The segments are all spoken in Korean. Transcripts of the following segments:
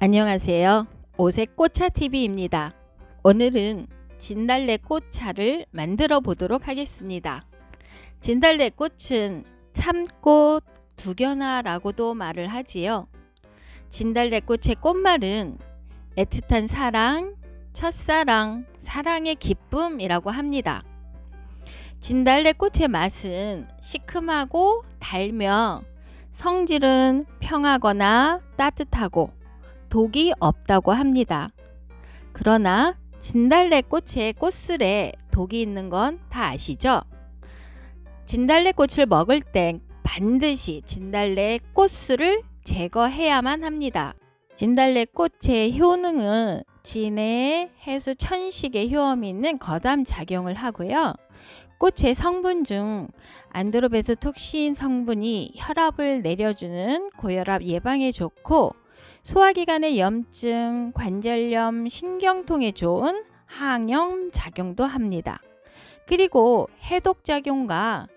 안녕하세요. 오색 꽃차TV입니다. 오늘은 진달래 꽃차를 만들어 보도록 하겠습니다. 진달래 꽃은 참꽃, 두견화라고도 말을 하지요. 진달래 꽃의 꽃말은 애틋한 사랑, 첫사랑, 사랑의 기쁨이라고 합니다. 진달래 꽃의 맛은 시큼하고 달며 성질은 평하거나 따뜻하고 독이 없다고 합니다. 그러나 진달래 꽃의 꽃술에 독이 있는 건 다 아시죠? 진달래 꽃을 먹을 땐 반드시 진달래 꽃술을 제거해야만 합니다. 진달래 꽃의 효능은 진해, 해수, 천식의 효험이 있는 거담 작용을 하고요. 꽃의 성분 중 안드로베스톡신 성분이 혈압을 내려주는 고혈압 예방에 좋고 소화기관의 염증, 관절염, 신경통에 좋은 항염 작용도 합니다. 그리고 해독작용과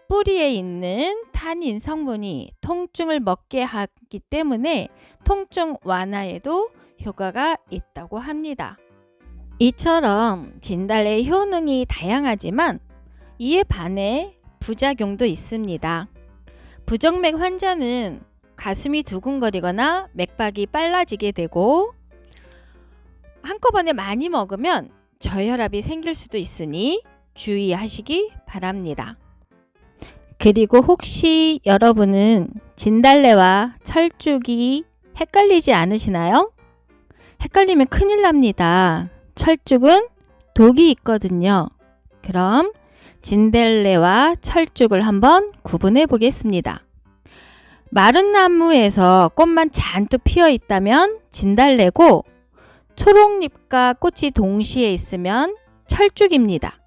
뿌리에 있는 타닌 성분이 통증을 먹게 하기 때문에 통증 완화에도 효과가 있다고 합니다. 이처럼 진달래의 효능이 다양하지만 이에 반해 부작용도 있습니다. 부정맥 환자는 가슴이 두근거리거나 맥박이 빨라지게 되고 한꺼번에 많이 먹으면 저혈압이 생길 수도 있으니 주의하시기 바랍니다. 그리고 혹시 여러분은 진달래와 철쭉이 헷갈리지 않으시나요? 헷갈리면 큰일 납니다. 철쭉은 독이 있거든요. 그럼 진달래와 철쭉을 한번 구분해 보겠습니다. 마른 나무에서 꽃만 잔뜩 피어 있다면 진달래고 초록잎과 꽃이 동시에 있으면 철쭉입니다.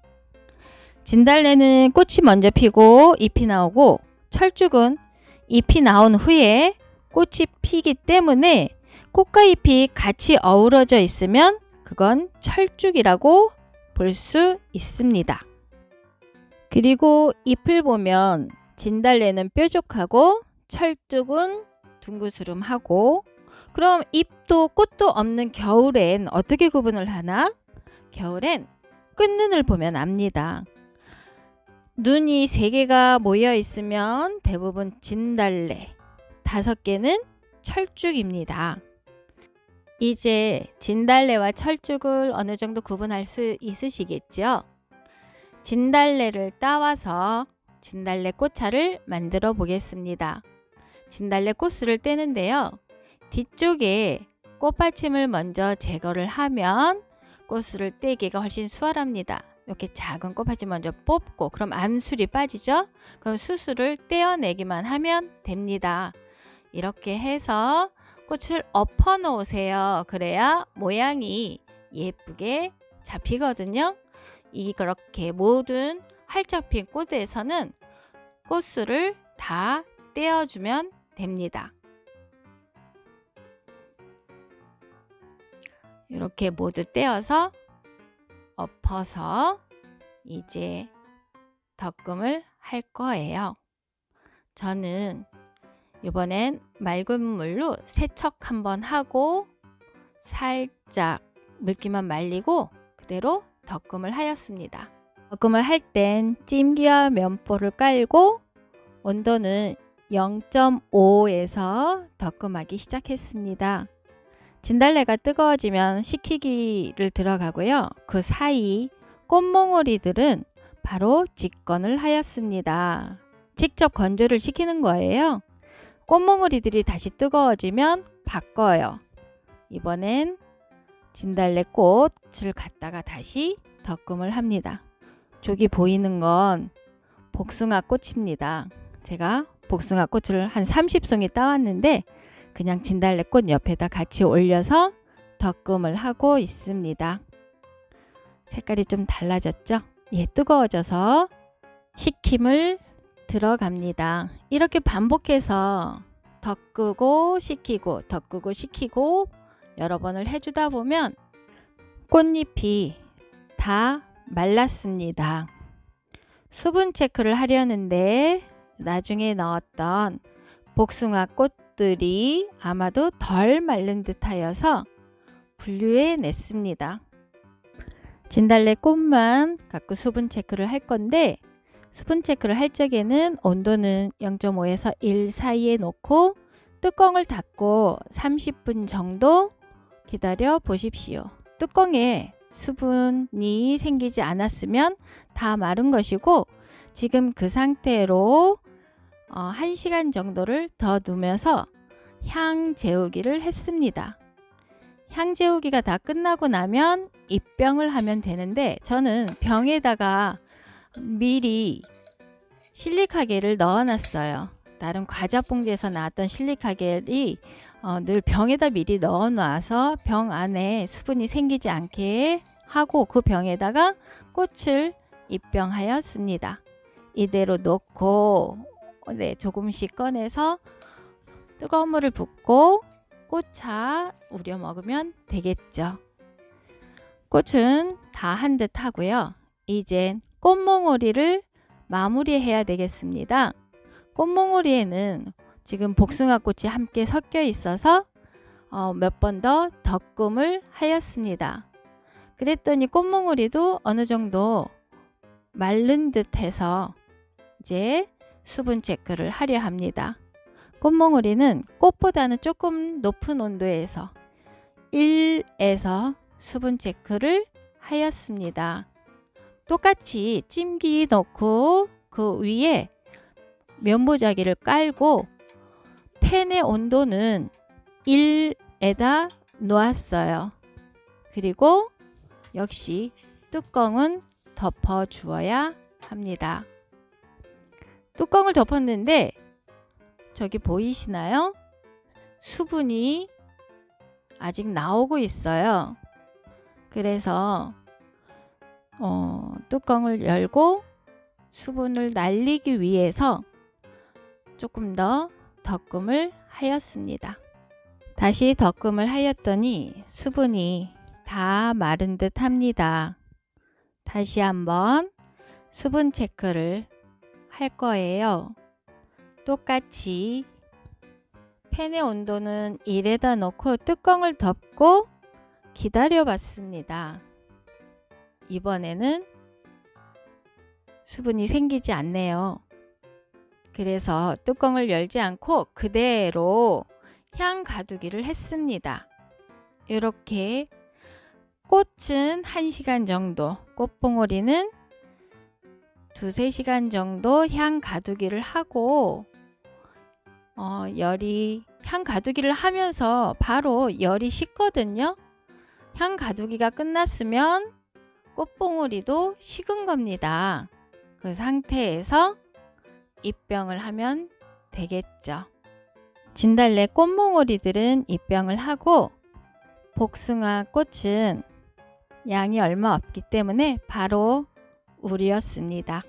진달래는 꽃이 먼저 피고 잎이 나오고 철쭉은 잎이 나온 후에 꽃이 피기 때문에 꽃과 잎이 같이 어우러져 있으면 그건 철쭉이라고 볼 수 있습니다. 그리고 잎을 보면 진달래는 뾰족하고 철쭉은 둥그스름하고 그럼 잎도 꽃도 없는 겨울엔 어떻게 구분을 하나? 겨울엔 끝눈을 보면 압니다. 눈이 3개가 모여 있으면 대부분 진달래, 5개는 철쭉입니다. 이제 진달래와 철쭉을 어느 정도 구분할 수 있으시겠죠? 진달래를 따와서 진달래 꽃차를 만들어 보겠습니다. 진달래 꽃술을 떼는데요. 뒤쪽에 꽃받침을 먼저 제거를 하면 꽃술을 떼기가 훨씬 수월합니다. 이렇게 작은 꽃받침 먼저 뽑고 그럼 암술이 빠지죠? 그럼 수술을 떼어내기만 하면 됩니다. 이렇게 해서 꽃을 엎어 놓으세요. 그래야 모양이 예쁘게 잡히거든요. 그렇게 모든 활짝 핀 꽃에서는 꽃술을 다 떼어주면 됩니다. 이렇게 모두 떼어서 엎어서 이제 덕금을 할 거예요. 저는 이번엔 맑은 물로 세척 한번 하고 살짝 물기만 말리고 그대로 덕금을 하였습니다. 덕금을 할 땐 찜기와 면보를 깔고 온도는 0.5에서 덕금하기 시작했습니다. 진달래가 뜨거워지면 식히기를 들어가고요. 그 사이 꽃몽오리들은 바로 직건을 하였습니다. 직접 건조를 시키는 거예요. 꽃몽오리들이 다시 뜨거워지면 바꿔요. 이번엔 진달래 꽃을 갖다가 다시 덕금을 합니다. 저기 보이는 건 복숭아 꽃입니다. 제가 복숭아 꽃을 한 30송이 따왔는데 그냥 진달래 꽃 옆에다 같이 올려서 덕금을 하고 있습니다. 색깔이 좀 달라졌죠? 예, 뜨거워져서 식힘을 들어갑니다. 이렇게 반복해서 덕그고 식히고 덕그고 식히고 여러 번을 해주다 보면 꽃잎이 다 말랐습니다. 수분 체크를 하려는데 나중에 넣었던 복숭아 꽃 꽃들이 아마도 덜 마른 듯하여서 분류해 냈습니다. 진달래 꽃만 갖고 수분 체크를 할 건데, 수분 체크를 할 적에는 온도는 0.5에서 1 사이에 놓고 뚜껑을 닫고 30분 정도 기다려 보십시오. 뚜껑에 수분이 생기지 않았으면 다 마른 것이고, 지금 그 상태로 1시간 정도를 더 두면서 향 재우기를 했습니다. 향 재우기가 다 끝나고 나면 입병을 하면 되는데, 저는 병에다가 미리 실리카겔을 넣어놨어요. 다른 과자 봉지에서 나왔던 실리카겔이 늘 병에다 미리 넣어놔서 병 안에 수분이 생기지 않게 하고, 그 병에다가 꽃을 입병하였습니다. 이대로 놓고 조금씩 꺼내서 뜨거운 물을 붓고 꽃차 우려 먹으면 되겠죠. 꽃은 다 한 듯 하고요. 이젠 꽃몽오리를 마무리해야 되겠습니다. 꽃몽오리에는 지금 복숭아꽃이 함께 섞여 있어서 몇 번 더 덧금을 하였습니다. 그랬더니 꽃몽오리도 어느 정도 마른 듯 해서 이제 수분 체크를 하려 합니다. 꽃몽오리는 꽃보다는 조금 높은 온도에서 1에서 수분 체크를 하였습니다. 똑같이 찜기 넣고 그 위에 면보자기를 깔고 팬의 온도는 1에다 놓았어요. 그리고 역시 뚜껑은 덮어 주어야 합니다. 뚜껑을 덮었는데 저기 보이시나요? 수분이 아직 나오고 있어요. 그래서 뚜껑을 열고 수분을 날리기 위해서 조금 더 덧금을 하였습니다. 다시 덧금을 하였더니 수분이 다 마른 듯 합니다. 다시 한번 수분 체크를 할 거예요. 똑같이 팬의 온도는 1에다 놓고 뚜껑을 덮고 기다려 봤습니다. 이번에는 수분이 생기지 않네요. 그래서 뚜껑을 열지 않고 그대로 향 가두기를 했습니다. 이렇게 꽃은 1시간 정도, 꽃봉오리는 2-3시간 정도 향 가두기를 하고 향 가두기를 하면서 바로 열이 식거든요. 향 가두기가 끝났으면 꽃봉오리도 식은 겁니다. 그 상태에서 입병을 하면 되겠죠. 진달래 꽃몽오리들은 입병을 하고 복숭아 꽃은 양이 얼마 없기 때문에 바로 우렸습니다.